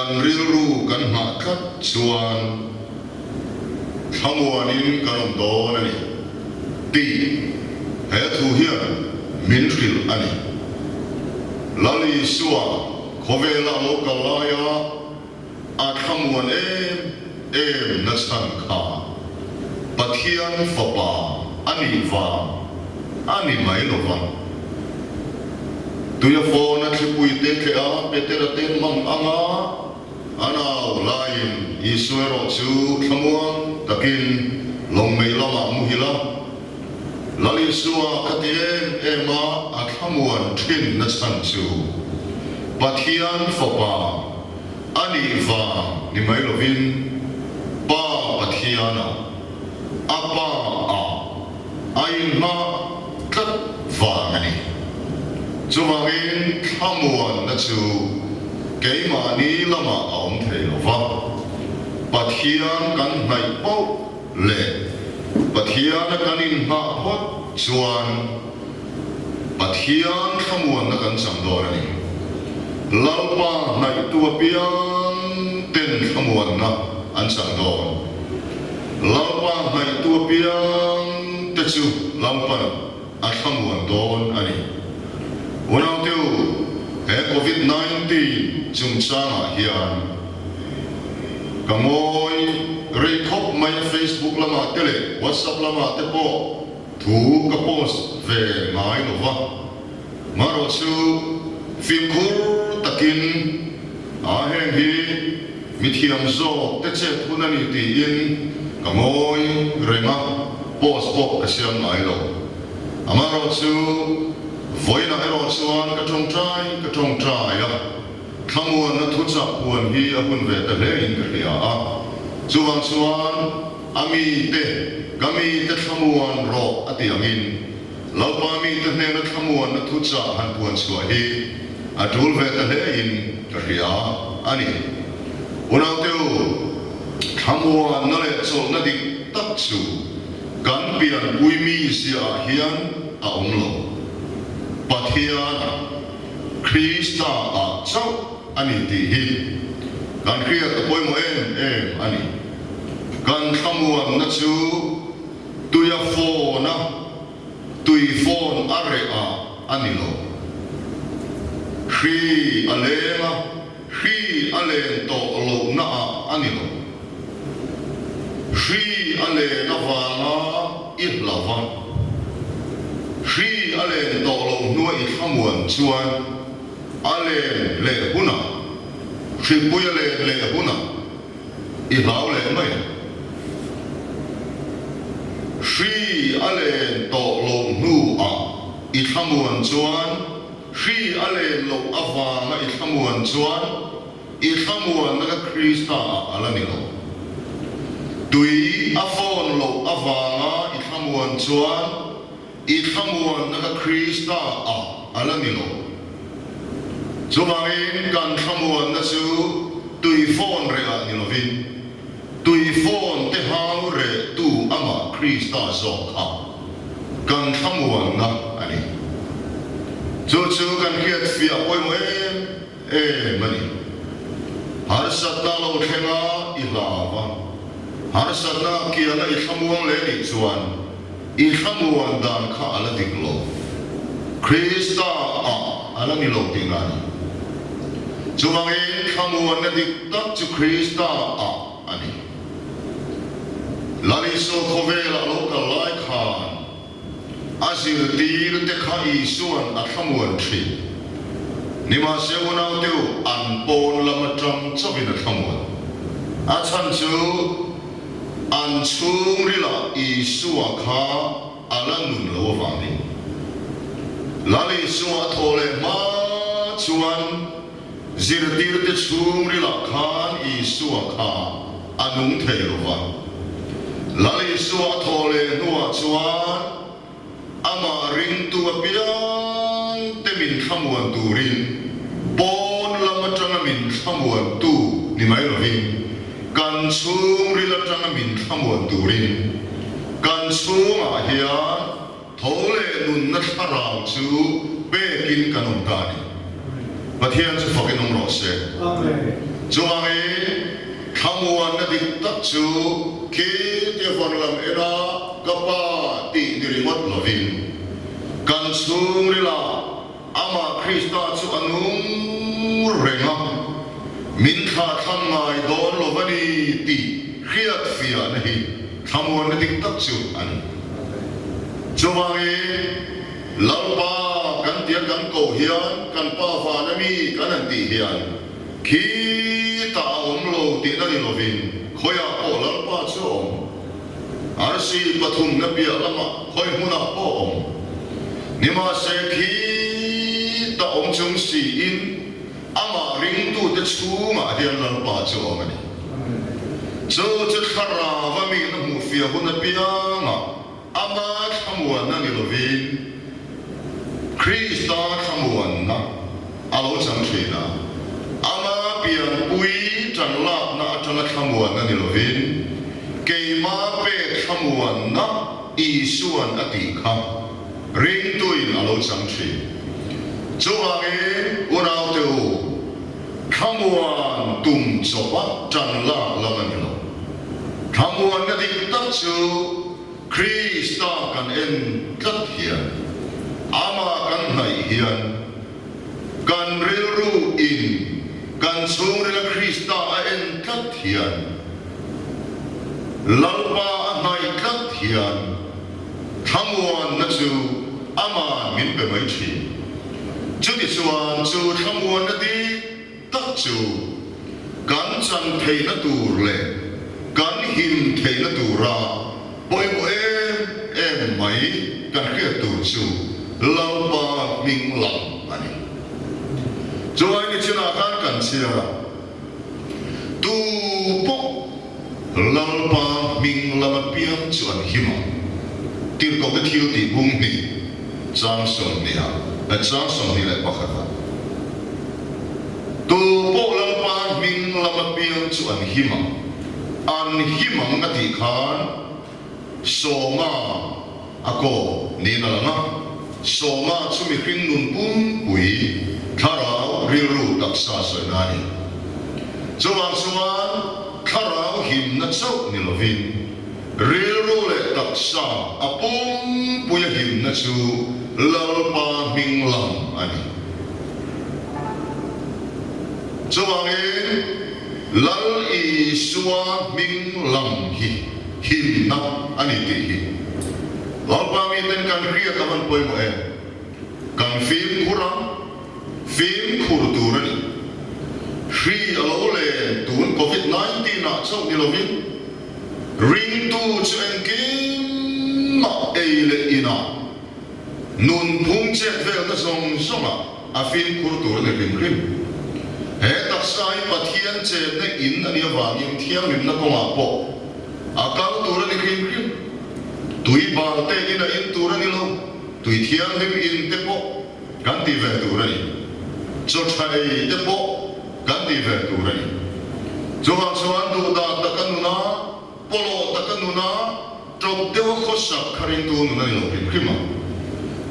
kan rilru kan makat chuan thamuanin kanom don ani ti he thu hian min ril ani lali suwa khovela lo kalaya a thamuan em na san kha pathian fapa ani va ani mai lo va tuya phone at pui te ke a petera ten mang anga ana lain isuero chu thamuan takin long mei lama muhila lali suwa katien ema a thamuan thin na san chu pathian fapa ani va ni mai lovin pa pathiana apa a ain ma kat va ngani chumangin thamuan na chu keima ni lama aum thei lova pathian kan nai po le pathian kanin ha hot chuan pathian thamuan na kan samdor ani lalpa nai tua pian ten thamuan na an samdor lalpa nai tua pian te chu lampan a thamuan don ani unang teu he COVID-19 chung changa hian kamoi rekhop mai Facebook lama tele WhatsApp lama te po thu ka post ve mai no va maro chu film khur takin a heng hi mithiam zo te che thunani ti in kamoi renga post pop asiam mai lo amaro chu voina ero chuan ka thong trai ya thamuan na thu cha puan hi a hun ve ta le in ria a chuwang chuan ami te kami te thamuan ro ati angin lalpa mi te ne na thamuan na thu cha han puan chua hi a dul ve ta le in ria ani unang teu thamuan na le chol na dik tak chu kan pian puimi sia hian a onglo pathian Krista a chau ani ti hi kan kria ta poi mo em ani kan thamuan na chu tuya phone na tui phone are a ani lo khi alema khi alen to lo na a ani lo khi ale na va na I lava khi alen to lo nuai thamuan chuan alen le huna khi pui le huna I lau le mai khi alen to lo nu a I thamuan chuan khi alen lo avanga I thamuan chuan I thamuan na Krista alani lo tui a phone lo avanga I thamuan chuan I thamuan na Krista alani lo chumangin kan thamuan na chu tui phone re a ni lovin tui phone te hau re tu ama Krista zo kha kan thamuan na ani chu kan khiat fia poi mo mani har satna lo thenga I lava har satna kia na I thamuan le ni chuan I thamuan dan kha ala dik lo Krista ala ni lo tingani chumangin thamuan na dik tak chu Krista ani lali so khovela lo ka lai khan asil tir te khai suan a thamuan thi nima seuna teu an pon lama tram chavina thamuan a chan chu an chung rila I suwa kha ala nun lo wani lali suwa thole ma chuan zirtir te chung rila khan I suwa kha anung thei lo wa lali suwa thole nuwa chuan ama ring tu apiang te min thamuan turin pon lama tanga min thamuan tu ni mai lovin kan chung rila tanga min thamuan turin kan chung a hian thole nun na tharang chu bekin kanon tani pathian chu fokin ong ro se amen chuang ấy khamuan na dik tak chu khi te von lam era kapa ti ni remote lovin kan sung rila ama Krista chu anung renga min kha than ngai don lovani ti khiat fia na hi khamuan na dik tak chu ani chuang ấy lalpa kan tia kan ko hian kan pa fa na mi kan an ti hian khi ta om lo ti na ni lovin khoya ko lalpa chu om arsi pathum na pia lama khoi huna po om nima se khi ta om chung si in ama ring tu te chu ma hian lalpa chu om ani so chu khara va mi na mu fia huna pia ma ama khamuan na ni lovin Krista khamuan na alo chang thina ama pian pui chan la na atana khamuan na ni lovin keima pe khamuan na isuan ati kha ring tuin alo chang thi chuange unau teu khamuan tum chopa chan la laman lo khamuan na dik tak chu Krista kan en kat hian ama kan nai hian kan rilru in kan chung rila Krista a en kat hian lalpa a nai kat hian thamuan na chu ama min pe mai thi chu ti chuan chu thamuan na di tak chu kan chan thei na tur le kan him thei na tura poi po em mai kan khia tur chu lalpa ming lam ani cho ai ni chuna kan chia tu po lalpa ming lam piang chuan hima tir ko ke thiu ti bung ni chang son ni ha a chang son ni le pakha tu po lalpa ming lam piang chuan hima an himang na ti khan soma ako ni na langa soma chumi kring nun pum pui tharau rilru taksa sonani chuang chuan tharau him na chau ni lovin rilru le taksa apum pui him na chu lalpa minglam ani chuang e lal i suwa minglam hi him na ani ti hi lalpa mi ten kan ria kaman poi mo kan film kurang film kurturani free alole tun COVID-19 na chau ni lovin ring tu chen kim ma ele ina nun phung chet vel na song songa a film kurturani rim he tak sai pathian che ne in ani awangim thiam lim na konga po akal turani rim tui bal te ina in turani lo tui thiam lim in te po kan ti ve turani cho thai te po kan ti ve turani cho ha chuan du da takanuna polo takanuna trok te kho sak kharin tu nu nani lo khima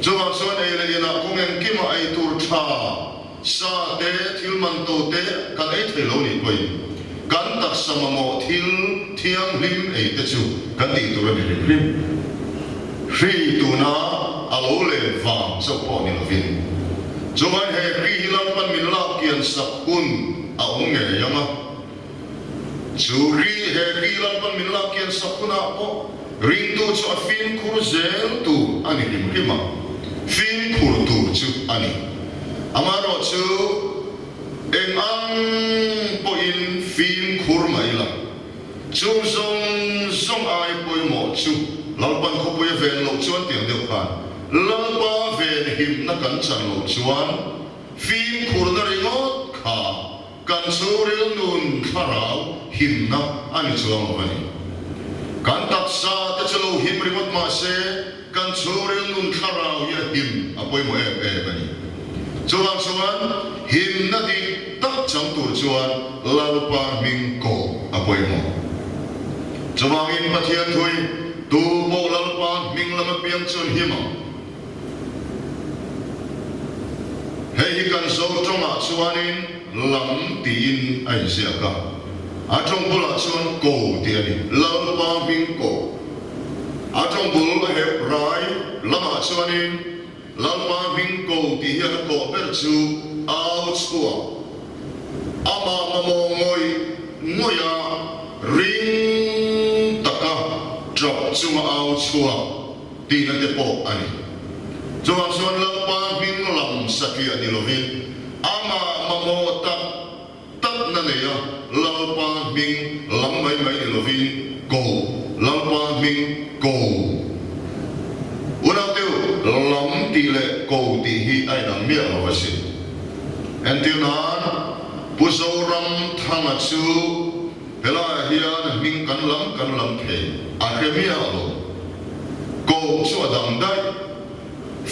cho ha chuan ei le ina kungen kima ai tur tha sa te thilman to te kan ei thelo ni koi kan tak samamo thil thiam lim ei te chu kan ti turani khim Hri tu na alo le vang so po ni lovin chuan he hri hilam pan min la kian sak hun a ong nge yama chu hri he hri hilam pan min la kian sak hun a po ring tu chu a fin khur zel tu ani rim rima fin khur tu chu ani amaro chu eng ang po in fin khur mai la chu zong ai poi mo chu lalpan ko poi ven lo chuan tiang deuh khan lalpa ven him na kan chan lo chuan film khur na ringot kha kan suril nun kharau him na ani chuang awani kan taksa te chalo him ringot ma se kan suril nun kharau ya him apoi mo bani chuan him na di tak chang tur chuan lalpa ming ko apoi mo chuang in pathian thui tu bo lalpa ming lama piang chun hima hei kan so tonga chuanin lam tin ai sia ka atong bula chuan ko ti ani lalpa ming ko atong bul he rai lama chuanin lalpa ming ko ti hian ko ber chu out chua ama mamo ngoya ring taka drop chunga out chua ti na te po ani chuan chuan lalpa ming lam sakia ni lovin ama mamo tak na neya lalpa ming lam mai ni lovin ko lalpa ming ko una teu lam ti le ko ti hi ai nang mia lo wasi until na pusoram thanga chu hela hian ming kan lam the a khemia lo ko chu adang dai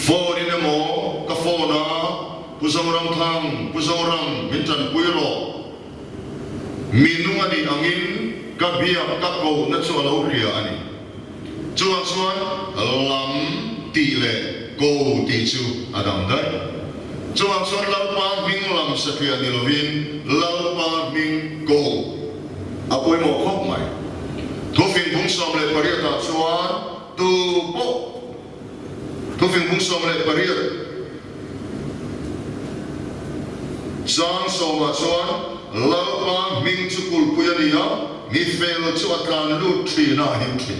for in mo ka for na pusoram thang pusoram mintan puiro minung ani angin ka bia ka ko na chu lo ria ani chuan lam ti le ko ti chu adang dai chuan lalpa ming lam sakia ni lovin lalpa ming ko apoi mo khop mai thofing bung som le pariata chuan tu po thofing bung som le pariat sang soma chuan lalpa ming chukul puyania mi fel chu atlan lu thi na him thi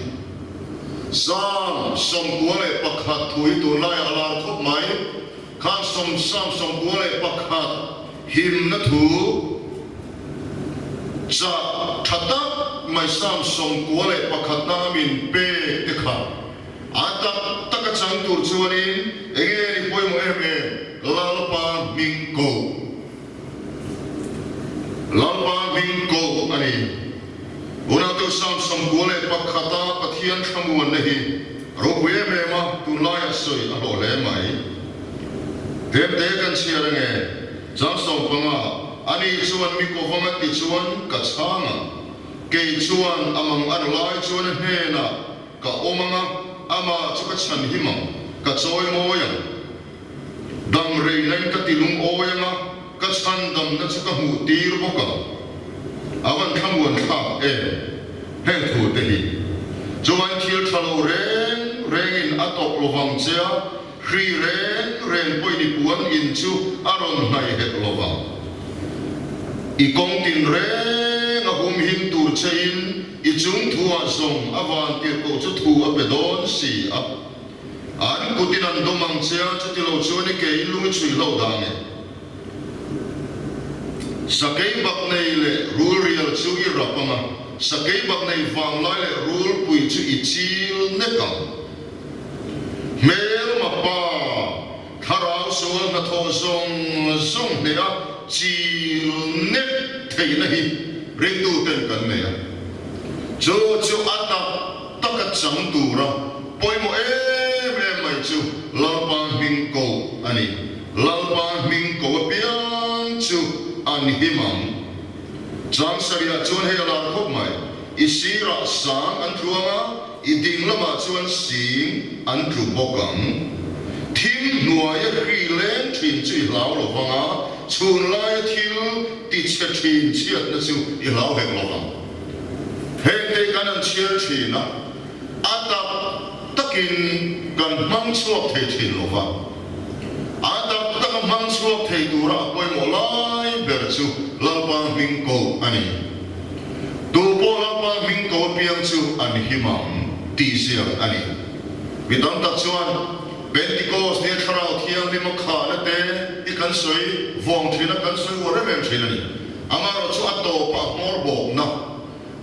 sang som kuale pakhat thui tu lai alar khop mai khan som kuale pakhat him na thu cha thata mai som kuale pakhat na min pe te kha ata taka chang tur chuani enge ni poi mo em lalpa ming ko ani una tu som kuale pakhata pathian thamuan nahi ro we me ma tu lai soi a lo le mai dem de kan siarange jang som panga ani chuan mi ko vanga ti chuan ka changa ke chuan amang an lai chuan he na ka omanga ama chu ka chan himang ka choi moya dang rei nai ka tilung oyanga ka chan dam na chu ka mu tir boka awan thamuan kha he thu te hi chuan thil thalo reng in atok lovang chia khri ren poi ni puan in chu aron nai het lovang I kong tin reng a hum him tur chain I chung thua zong awan tir ko chu thu a pedon si a an kutin an domang chia chu ti lo chuan ke ilung chui lo dang sakei bak nei le rul rial chu I rapanga sakei bak nei wang lai le rul pui chu I chil ne kang mel ma pa tharau sual na tho zong ne a chil ne thei na hi ring tu ten kan ne a chu ata taka chang tu ra poi mo mai chu lalpa ming ko ani lalpa ming ko pian chu an himam chang saria chuan he ala khop mai isira sang an thuanga iding lama chuan sing an thu bokang thim nuaya hri len thin chi lau lo wanga chun lai thil ti che thin chiat na chu I lau hek lo wang he te kan an chiar thina ata takin kan mang chuak the thin lo wang ata tak mang chuak the dura poi mo lai ber chu lalpa ming ko ani tu po lalpa ming ko piang chu an himam ti sia ani Vidam tak chuan Pentecost ne tharau thiang ni makha na te I kan soi vong thina kan soi wore mem thina ni amaro chu ato pa mor bok na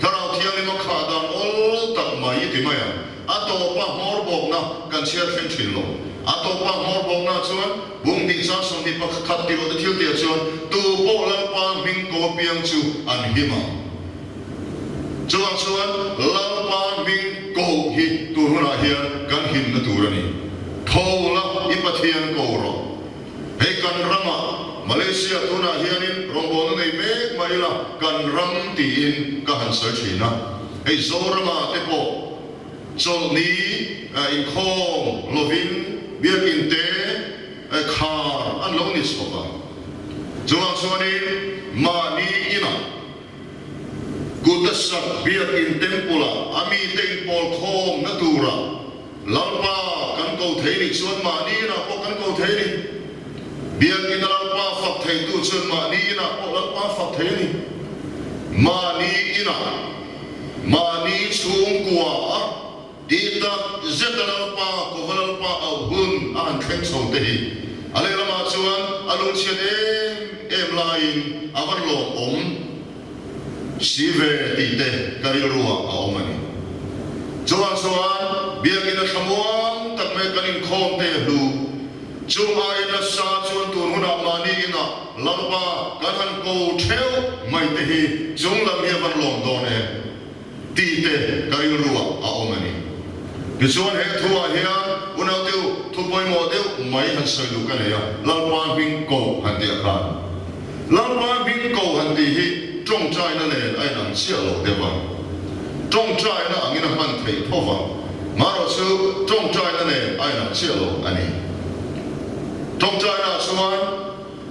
tharau thiang ni makha dan ol tak mai ti maya ato pa mor bok na kan sia thin thin lo ato pa mor bok na chuan bung ding sa som ni pa khat ti lo te thil ti chuan tu po la pa ming ko piang chu an hima chuan la pa ming ko hi tu na hian kan him na turani thola I pathian ko ro he kan rama Malaysia tuna hianin rongbon nei mek maila kan ram ti in ka han sar thina he zorama te po chol ni in khom lovin biak in te khar an lo ni soka Chuang suani mani ina kutasak biak in tempula ami tempol khom natura lalpa kan ko thei chuan mani ina ko kan ko thei biak in lalpa fak thei tu chuan mani ina ko lalpa fak thei ni mani ina mani chung kwa ita zetalpa ko lalpa abun an khen chau te hi ale lama chuan alung chian em lain avan lo om sive ti te karirua a omani chuan biak in thamuang tak me kanin khom te hlu chunga ina sa chuan tun huna mani ina lalpa kan han ko theu mai te hi chung lam hi van lom don e ti te karirua a omani Bisuan he thua hian unau teu thupoi mo teu mai han soi lu kan ya lalpa bing ko han ti akha lalpa bing ko han ti hi trong chai na le ai nang sia lo de ba trong chai na angina man thei thova maro chu trong chai na le ai nang sia lo ani trong chai na suan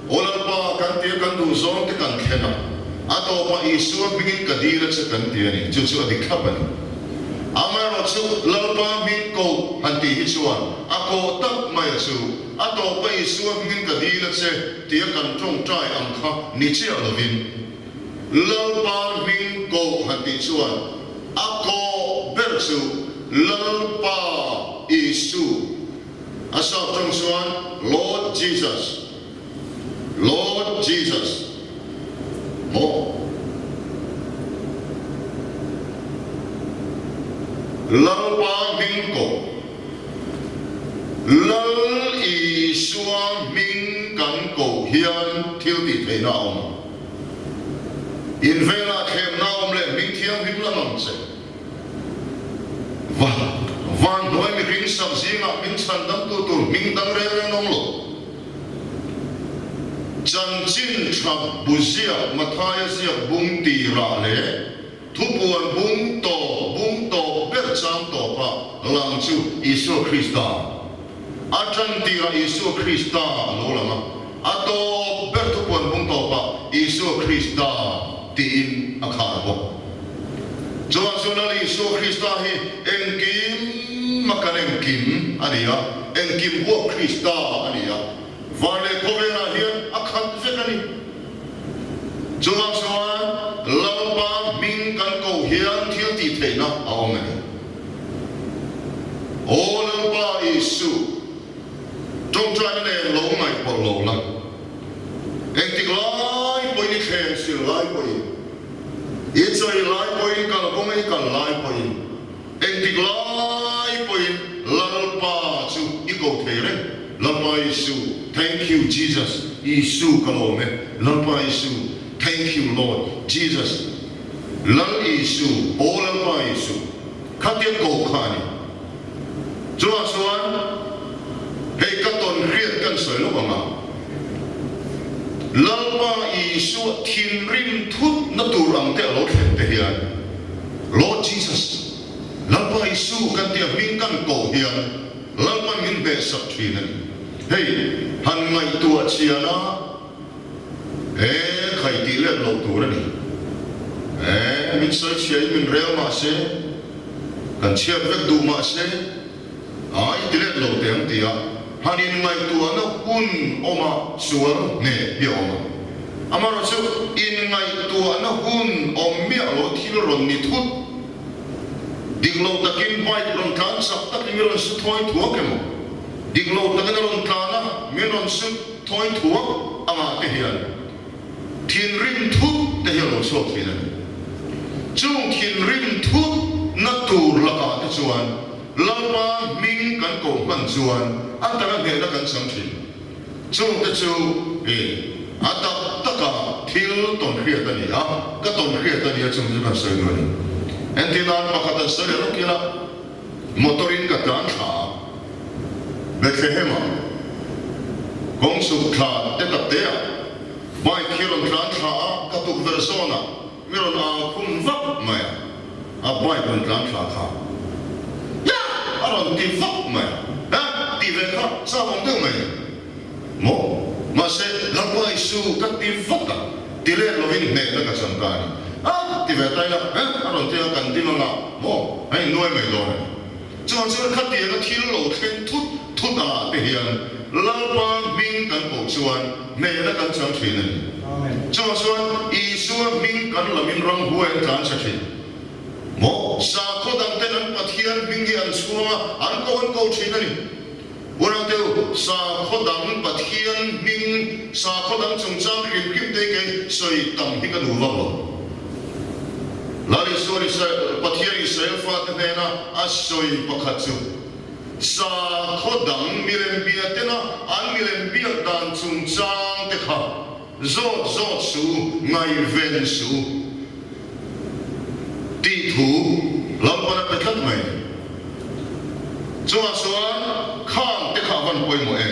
olalpa kan ti kan du zon ti kan khena ato pa isu bingin kadira che kan ti ani chu chu adik khabani amaro chu lalpa bing ko han ti hi chuan ako tak mai chu ato pa isu bingin kadira che ti kan trong chai ang kha ni chia lovin lalpa bing ko han ti chuan ako ber chu lalpa isu asa trong chuan Lord Jesus mo lalpa bing ko lal isua ming kan ko hian thil ti thei na om in vela khem na om le ming thiam him la nom se van noi mi ring sam zinga min chan dam tu ming dang re nom lo chan chin thap buzia mathaya sia bung ti ra le thupuan bung to ber chang to pa lang chu Isu Krista atran ti ra Isu Krista lo lama ato ber thupuan bung to pa Isu Krista ti in akha bo chuan sunali Isu Krista hi engkim makaleng kim ania engkim bo Krista ania vale kovera hian akhat vekani chuan lalpa ming kan ko hian thil ti theina aomani o lalpa Isu trong trai ne lo mai por lo lang engtik lai poi ni khem sil lai poi ichoi lai poi kal komai kal lai poi engtik lai poi lalpa chu iko theire lalpa Isu thank you Jesus Isu kalome lalpa Isu thank you Lord Jesus lal Isu lalpa Isu khatia ko khani chuan hei katon riat kan soi lo ma lalpa Isu thin rim thut na turang te lo khen te hian Lord Jesus lalpa Isu kan tia ming kan ko hian lalpa min be sak thinan hei han ngai tua chiana khai ti le lo tu ra ni min soi chiai min rel ma se kan chia vek du ma se ai ti le lo te am tia hanin ngai tua na hun oma suar ne bi oma amaro chu in ngai tua na hun om mi lo thil ron ni thut diglo takin bai ron kan sak tak mi ron su thoi thua ke mo diglo takin ron kana mi ron su thoi thua ama te hian thin rim thut te hian lo so thina chung thin rim thut na tur la ka te chuan lalpa ming kan ko man chuan antara ne na kan sam thin chung te chu atak taka thil ton khria ta ni a ka ton khria ta ni a chung ba sai no ni entinan pakatan sare ro kila motorin ka tan tha Bethlehem kong su kha te ta te mai kiron tran tha ka tu versona miron a khum vak mai a bai bon tran tha kha ya aron ti vak mai ha ti ve kha sa hong de mai mo mà sẽ làm bài su các tin phát cả tỷ lệ lovin nè nó cả sẵn cả thì về tay là rồi thì cần tin là mồ hay nuôi mày rồi cho khát tiền nó thiếu lẩu thêm thút để hiện lao ba minh cần bổ chuan nè nó cần chẳng thủy này cho ý xuân minh cần là minh rong huệ chẳng sẽ thủy mồ sa khó đăng tên anh bắt hiện minh hiện xua anh câu thủy này buồn tiêu sa khó đăng bắt hiện minh sa khó đăng trong trang kim tê cái sợi tầm hi cái đủ vào Lari sori pathian Israel fat nena asoi pakhatsu sa khodang milen bia tena an milen bia dan chung chang te kha zo su ngai ven su ti thu lampana petlat mai chuan khang te kha van poi mo e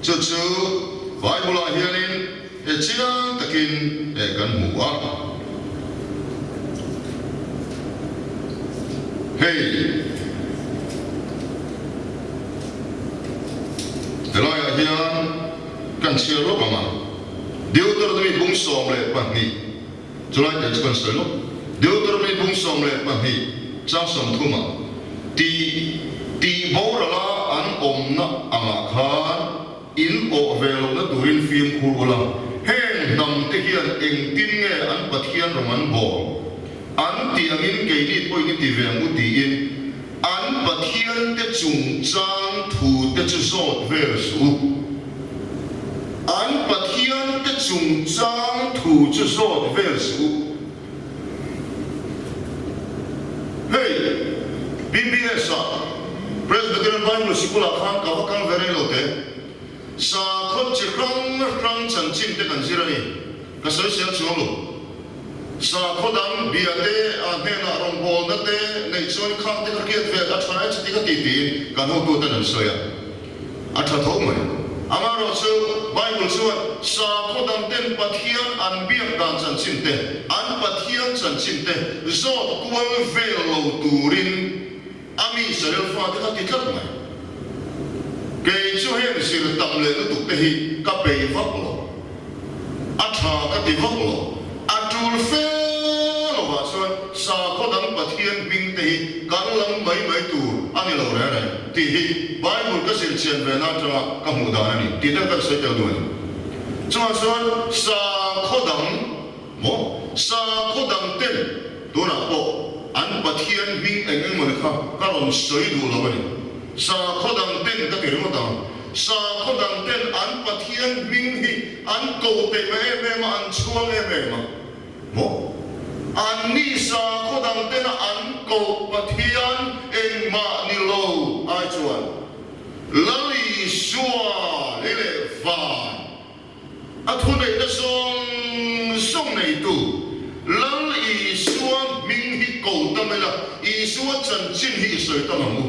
chu bible hianin e china takin e kan mu a Hey, helai hian kan chia ro banga Deuteronomy bung som le pahni chulai te kan selo Deuteronomy bung som le pahni cha som thuma ti borala an omna anga khan in o velo na durin film khurula hen nam te hian eng tin nge an pathian roman bo an tiangin keini poi ni ti vengu ti in an pathian te chung chang thu te chu zot ver su an pathian te chung chang thu chu zot ver su hey BBS Presbyterian Bible School khan ka kan vere lote sa khot chi rang chan chin te kan sirani ka soi siang chung lo sa khodam biate a hena rombol na te nei choi khang te kriat ve a thai chi ka ti ti kan ho tu ta nan soya a tha tho mai amaro chu bible chu sa khodam ten pathian an biak dan chan chin te an pathian chan chin te zot kual ve lo turin ami sarel fa te ka ti tlat mai ke chu hen sir tam le tu te hi ka pe vak lo a tha ka ti vak lo atul fe lo wa son sa khodam pathian bing te kan lam mai tu ani lo re ti hi bible ka sil chen ve na tra ka mu da ni ti da ka se ta do ni chuma son sa khodam ten do na po an pathian bing eng mo kha ka ron soi du lo ni sa khodam ten ka ti mo da sa khodam ten an pathian bing hi an ko te me ma an chuang me ma mo an ni sa khodam ten an ko pathian eng ma ni lo ai chuan lali suwa lele van a thu nei da song nei tu lali suwa ming hi ko ta me la I suwa chan chin hi soi ta ma mu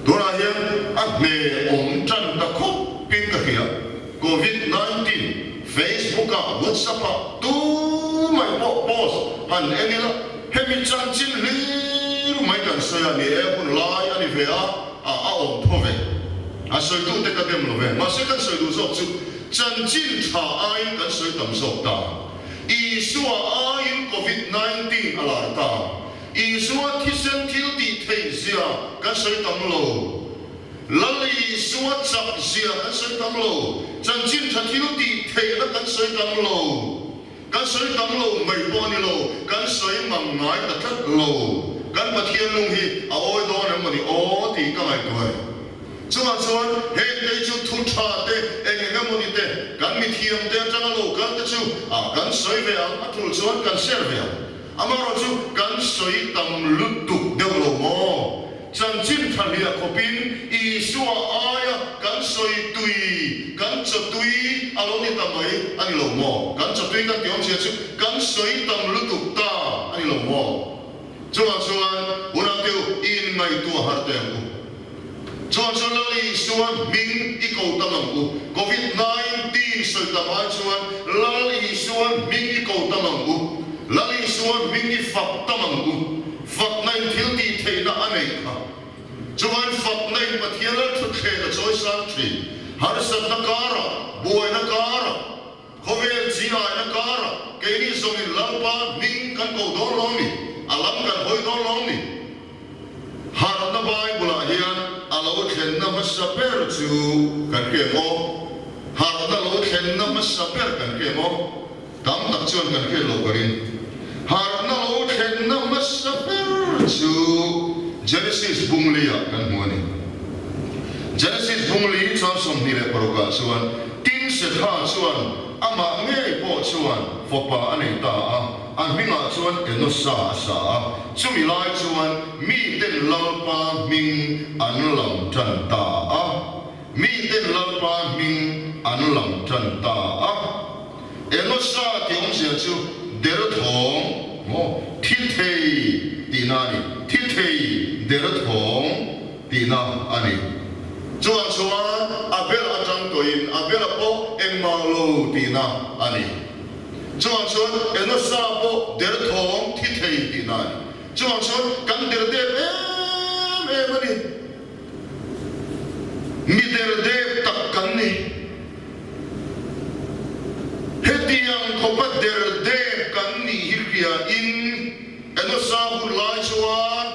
dora hian a me om chan ta khop pin ka hiya COVID-19 Facebook a WhatsApp a tu mai post han enila hemi chan chin li mai kan soya ni e kun lai ani ve a om thove a soi tu te ka dem lo ve ma se kan soi du zo chu chan chin tha ai kan soi tam so ta I suwa ai COVID-19 ala ta I suwa thi sen thil ti thei zia kan soi tam lo lali suwa chak zia kan soi tam lo chan chin tha thil ti thei na kan soi tam lo kan soi tam lo mai po ni lo kan soi mang ngai ta thak lo kan pathian lung hi a oi do na mo ni o ti ka mai toi chuma chuan he te chu thu tha te eng eng mo ni te kan mi thiam te chang lo kan te chu a kan soi ve ang a thul chuan kan ser ve amaro chu kan soi tam lut tu de lo mo chan chin thalia khopin I suwa aya kan soi tui kan cha tui alo ni tamai ani lo mo kan cha tui kan tiom che chu kan soi tam lut tu ta ani lo mo chuan una teu in mai tu har te ku chuan lali suwa ming I ko tamam ku COVID-19 soi tamai chuan lali suwa ming I ko tamam ku lali suwa ming I fak tamam ku fak nai thil ti thei na anei kha chuan fak nai pathian la thu the da choi sang thi harsat na kara buai na kara khovel chi ai na kara ke ni song in lampa ning kan ko don long ni alam kan hoi don long ni har na bible hian alo thlen na masaper chu kan ke mo har na lo thlen na masaper kan ke mo tam tak chuan kan ke lo karin har na lo thlen na masaper chu Genesis bunglia kan muani Genesis bungli chuan som ni le paroka chuan tin se tha chuan ama nge po chuan fopa ani ta a minga chuan enosa sa chumi lai chuan mi ten lalpa ming an lam tan ta a mi ten lalpa ming an lam tan ta a enosa ti ong sia chu der thong mo thi thei ti na ni thi thei der thong ti na ani chuan abel atang toin abel po engmalo ti na ani chuan enosa po der thong thi thei ti na chuan kan der de em ani mi der de tak kan ni hetiang khopa der de kan ni hikia in enosa hu lai chuan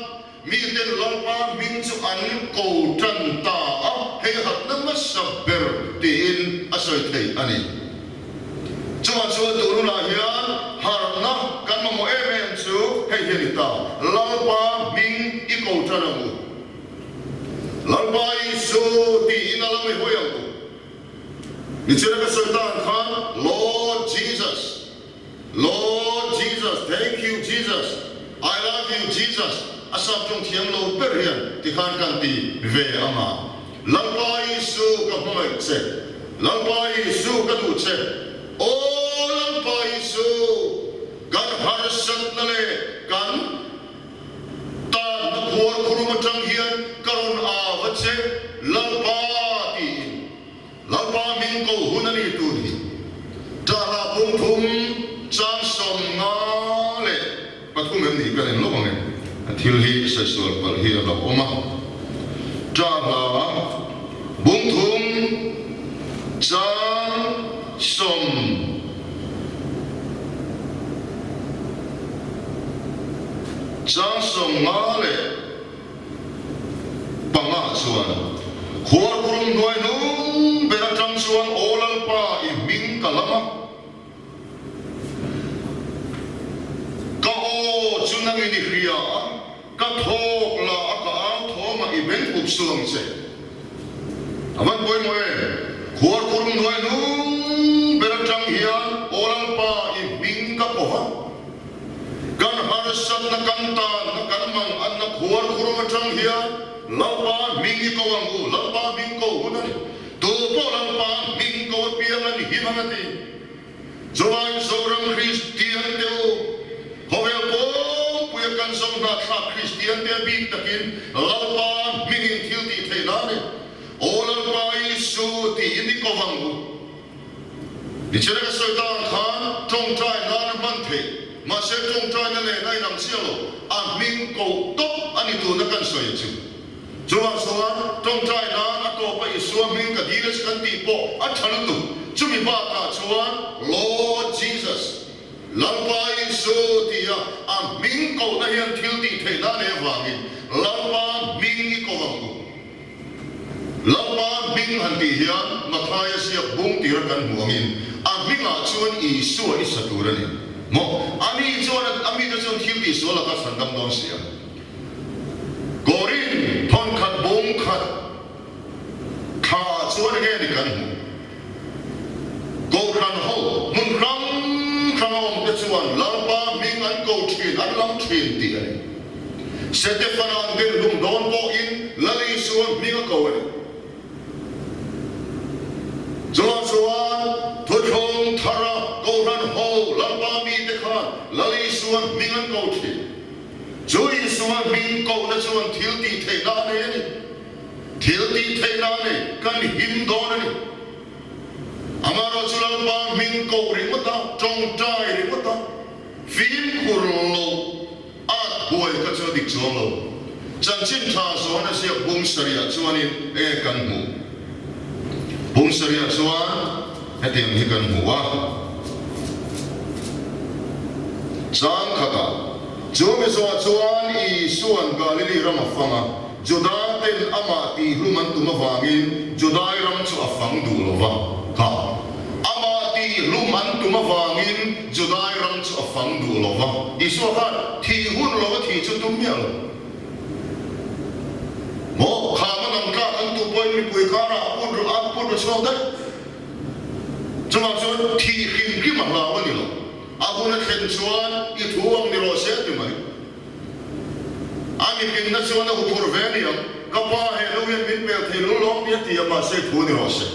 mi ten lalpa min chu an ko tan ta a he hat na masaber ti in asoi thei ani chuan tu la hian har na kan mo em chu he hi ta lalpa min I ko tan mu lalpa I su ti in alam me hoyang ku ni chera ka sultan khan Lord Jesus thank you Jesus I love you Jesus asap trong thiam lo per hian ti khan kan ti ve ama lalpa Isu ka hmai che lalpa Isu ka du che o lalpa Isu kan har sat na le kan ta na phor khuru ma tang hian karon a va che lalpa ti lalpa min ko hunani tu ni ta la pum thum chang som nga le pathum em ni kan lo bang thil hi sexual pal hi la oma traba bung thum chang som ngale panga chuan khor kurum noi nung bera tang chuan olal pa I ming kalama ka o chunang ini hria ka thok la ka thoma I ben up sulong che aman boy moe khor kurum noi nung bera tang hian olal pa I ming ka koha kan harsat na kanta na kanmang an na khor kurum tang hian lalpa mingi ko wangu lalpa ming ko hunani to po lalpa ming ko piangan himangati joan sorang Christian teu hovel po puya kan song na tha Christian te bi takin lalpa mingin thilti thainane o lalpa Isu ti ini ko wangu ni chera soitan khan tong trai na man the ma se tong trai na le nai nam sialo a ming ko top ani tu na kan soi chu Chuan tong trai na ato pa Isu min ka diles kan ti po a thal tu chumi ba ta chuan Lord Jesus lalpa Isu ti a min ko na hian thil ti thei na le wangin lalpa min I ko wangu lalpa min han ti hian mathaya sia bung ti ra kan huangin a minga chuan Isu I saturani mo ani chuan ami da chuan thil ti so la ka sandam don sia Korin thon khat bong khat tha chuan nge ni kan ko khan ho mun rang khangom te chuan lalpa ming an ko thin an lam thin ti ani Stefanan den lung don po in lali suan ming ko ani chuan thuthong thara ko ran ho lalpa mi te khan lali suan ming an ko thin Joy suan min ko na chuan thil ti thei na ne ni thil ti thei na ne kan him don ni amaro chulal pa min ko ri mata tong tai ri mata phim khurlo at boy ka chu dik cholo chan chin tha so na sia bung saria chuan in e kan mu saria chuan hetiang hi kan hua sang khaka chumi so chuan I suan Galilee rama fanga Juda ten ama ti hluman tuma wangin Judai ram chu afang du lova ka ama ti hluman tuma wangin Judai ram chu afang du lova isu kha thi hun lova thi chu tum mial mo khama nam ka kan tu poi mi pui ka ra pun ru so dai chuma chu thi kim kim ma la wa ni lo abuna khen chuan I thuang ni ro se ti mai Ami kim na chuan a upur veniam kapa he lo yen min pel the lo long ni ti ma se thu ni ro se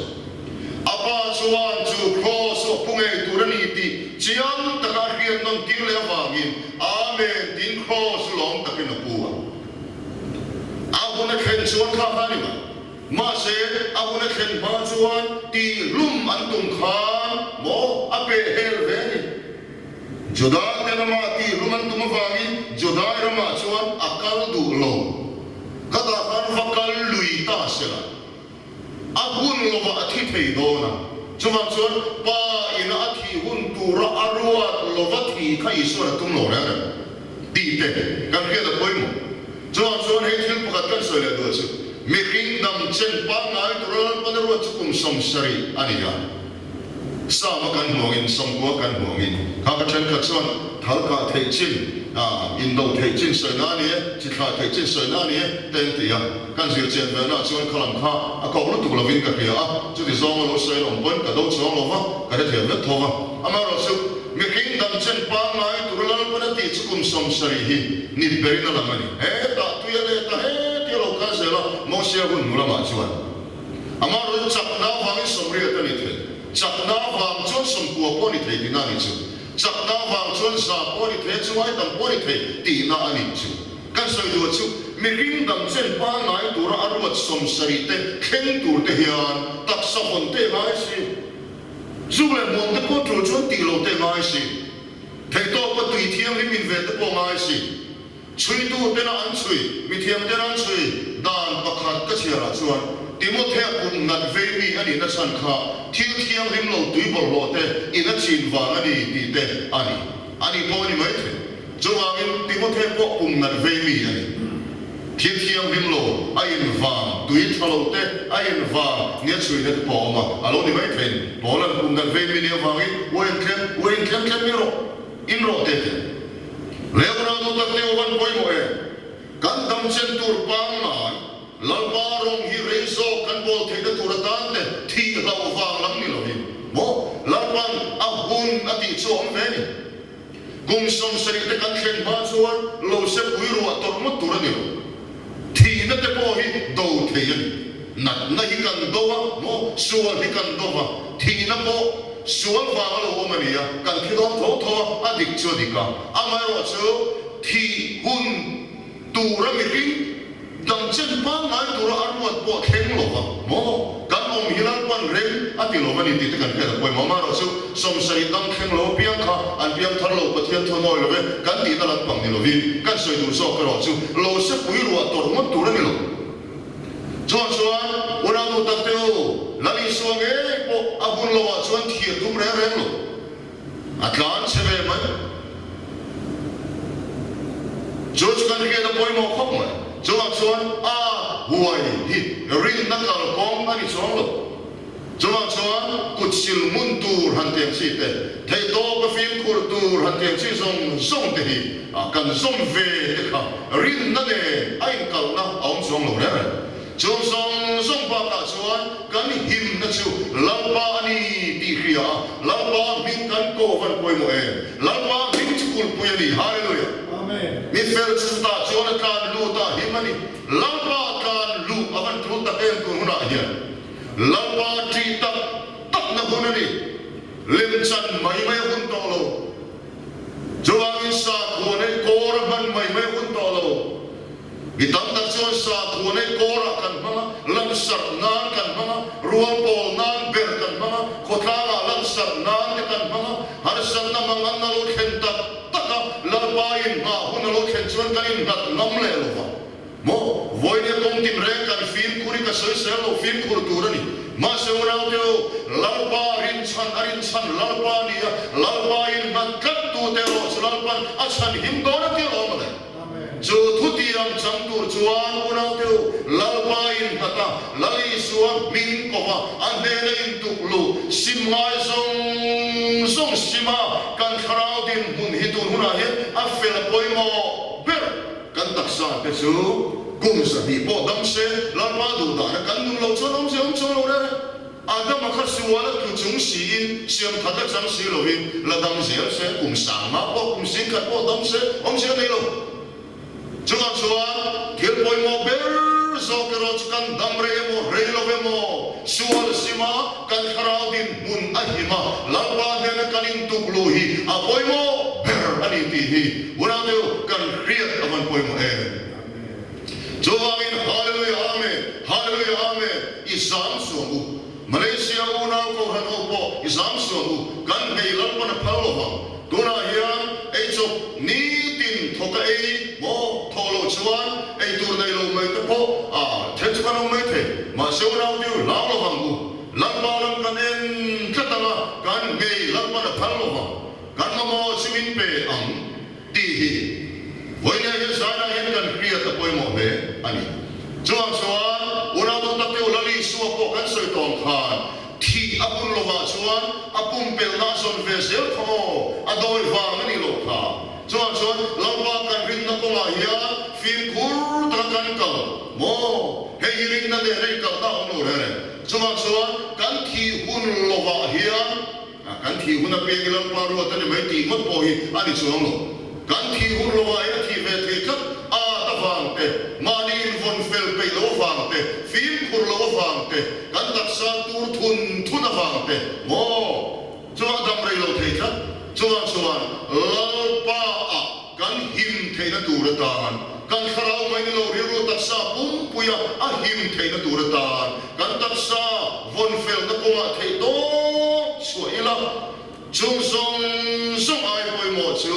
apa chuan chu cross o pungai turani ti chiam ta ka rian non ti le wangin amen tin cross long ta kin puwa abuna khen chuan kha ha ni ma se abuna khen ma chuan ti lum an tum khan mo ape hel veni Juda tenama ti luman tuma wangin Juda rama chuan akal du lo kada khan vakal lui ta sela abun lova athi thei dona chuma chuan pa ina athi hun tura arwa lova thi khai sura tum lo ra ti te kan ke da poimo chuma chuan he thil pakat kan soile do chu mi kingdom chen pa ngai tural panarwa chukum samsari aniya sama kan huangin somko kan huangin kaka chen ka chuan thalka thei chin indo thei chin soina ni chitha thei chin soina ni ten tia kan zir chen ve na chuan khalam kha a ko lu tu lovin ka pia chu ti zong lo sei long pon ka do chong lo wa ka the the thova ama ro su mi king dam chen pa ngai turlal pana ti chukum som sari hi ni berina lamani he ta tu ya le ta he ti lo ka se la mo sia hun mula ma chuan ama ro chak na wangi somri ta ni the chakna wang chon sompo poni thei dina ni chu chakna wang chon sa poni thei chu ai tam poni thei ti na ani chu kan soi du chu mi ring dam chen pa ngai tura arwat som sari te khen tur te hian tak sa hon te ngai si zu le mon te ko tro chon ti lo te ngai si thei to pa tui thiam lim in ve te po ngai si chui tu te na an chui mi thiam te na chui dan pakhat ka chira chuan Timothea kum nat vemi ani na san kha thil thiang lim lo tui bol lo te ina chin wang ani ti te ani po ni mai the chuangin Timothea po kum nat vemi ani thil thiang lim lo ain wang tui thalo te ain wang nia chui ne po ma alo ni mai the po lan kum nat vemi ni wangin wen klem ni ro in ro te leona do tak te wan poi mo e kan dam chen tur pang na lalpa rong hi reiso kan bol the da turatan te thi la wang lam ni lo hi mo lalpan abun ati chom veni kum som sari te kan khen ba chuan lo se pui ro ator mo turani lo thi na te po hi do the yan nat na hi kan do mo sual hi kan do wa thi na po sual wa lo mania kan thi do tho adik chu dika amai ro chu thi hun tura mi ring dam chen pa ngai tura arwat po kheng lo wa mo kan om hilal pan rem ati lo mani ti te kan phela poi mama ro chu som sari dam kheng lo piang kha an piang thar lo pathian thonoi lo ve kan ti na lan pang ni lo vi kan soi du so ka ro chu lo se pui ro tor mo tura ni lo chuan una do tak te o lali suang e po abun lo wa chuan thir tum re reng lo atlan se ve mai George kan ke da poi mo khop mai chuan huai hi rin na kal kong ani chuang lo chuan kutsil mun tur han tiang si te thei to ka phim khur tur han tiang si song te hi kan som ve te kha rin na ne ain kal na aum chuang lo re chung song pa ka chuan kan him na chu lalpa ani ti khia lalpa min kan ko van poi mo e lalpa min chukul poi ani hallelujah mi fel chuta chuan kan lu ta himani lalpa kan lu avan thu ta em ko huna hian lalpa ti tak na hunani lim chan mai hun to lo chuan sa ko ne kor ban mai hun to lo Itang tak chuan sa khune kora kan hanga lam sar nan kan hanga ruang pol nan ber kan hanga khotala lam sar nan te kan hanga har san na mangan na lo khen tak taka lalpain ha hun lo khen chuan kan in nat nam le lo mo voine kong tim re kan film kuri ka soi sel lo film kur turani masa unau teu lalpa rinsan lalpa dia lalpa in ngat tu teu lalpan asan himdona teu omale so thutiam changtur chuan unau teu lalpa in ngata lali suam min kova anele in tuklu simngai song sima kan kharau din hun hitun huna he afel poimo ber kan taksa te chu gung sa hi po dam se lalpa du da na kan nu lo chon om se om chon lo re adam ma khasu wala tu chung si in siam thada chang si lo in la dam se gung sang ma po gung sing khat po dam se om se nei lo chuan thil poimo ber so kerot kan dam re mo re lo ve mo sual sima kan kharau din mun ahima lalpa den kan in tuklu hi a poimo ber ani ti hi ura deu kan riat avan poimo Jovangin hallelujah amen isam suamu Malaysia unau ko hanopo isam suamu kan nei lalpa na phalova tuna hian ei chok ni tin thoka ei mo tholo chuan ei tur dai lo mai te po a thech kan mai the ma seu nau tiu lao lo hangu lalpa lam kan en khatanga kan nei lalpa na phalova kan mo simin pe ang ti hi Voina hian sana hian kan kriya ta poimo he ani chuan unau tu tak teu lali suwa po kan soi tong khan thi apun lova chuan apum pel na son ve sel tho adoi wa mani lo kha chuan lalpa kan rin na ko la hian fin kur ta kan ka mo he rin na le rei ka ta ono re chuan kan thi hun lova hian kan thi hun a pe gi lalpa ru ta ne mai ti mat po hi ani chuan lo kan thi hun lova ya thi ve the khat a ta wang te mani in von fel pe lo wang te fin kur lo wang te kan tak sa tur thun a wang te mo chuan dam rei lo the khat chuan lalpa a kan him the na tur tan kan kharau mai ni lo ri ro tak sa pum puya a him the na tur tan kan tak sa von fel na ko ma the to so ila chung song ai poi mo chu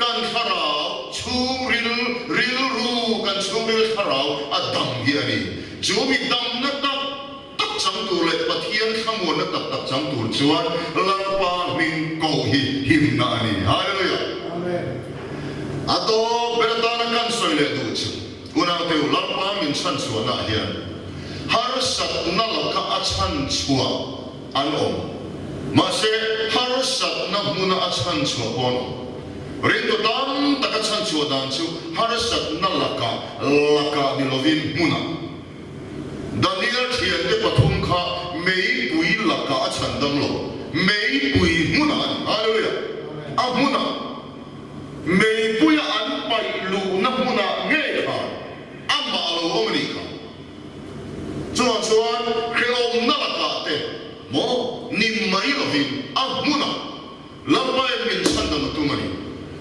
kan kharau chung ril ru kan chung ril kharau adam hi ani chu mi dam na tak chang tur le pathian khamon na tak chang tur chuan lalpa min ko hi him na ani hallelujah amen ato bertana kan soile du chu una teu lalpa min chan chuan na hian har sat na lo ka achan chua an om Mase har sat na muna achan chua pon Rinto tam takachan chua dan chu har sat na laka ni lovin muna Daniel thian te pathum kha mei pui laka achan dam lo mei pui muna hallelujah a muna mei pui an pai lu na muna nge kha amma lo omni kha chuan kreom na laka te mo ni mai lovin a muna lampai min sanda matumani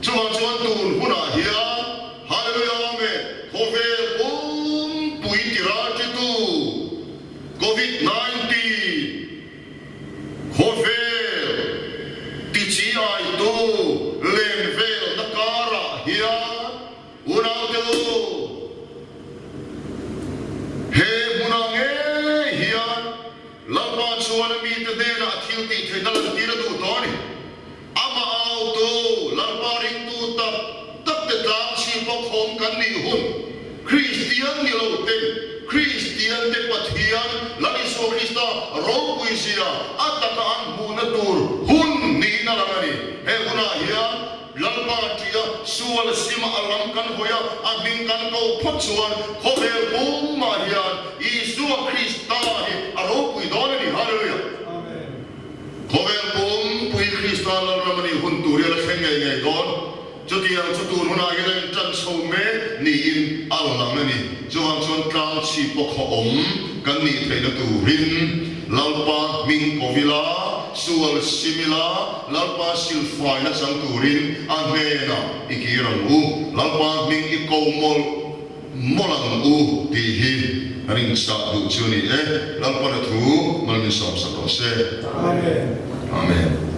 chuan tun huna hiya hallelujah amen hovel bum pui tirati tu COVID-19 hovel tichi ai tu lenvel nakara hiya unau tu he munange hiya lalpa chuan mi te dena thil ti thedal tira du toni ama auto lalpa ring tu tak te tang si pok hom kan ni hun Christian ni lo ten Christian te pathian lali so Krista ro puisia ataka an buna tur hun ni na langani he una hiya lalpa tia sual sima alam kan hoya ading kan ko phuchuan khobe bum ma hiya Isu Krista hi aro pui don ni hallelujah amen khobe bum pui Krista la ramani hun tur ya khengai ngai don Jodiang chutur huna hian tan so me ni in alangani chuan kal chi pok om kan ni theina turin lalpa ming kovila sual simila lalpa silfai na sang turin amena ikirang u lalpa ming ikomol molang u ti hi ring sa du chuni lalpa na thu malmin sam sa se amen amen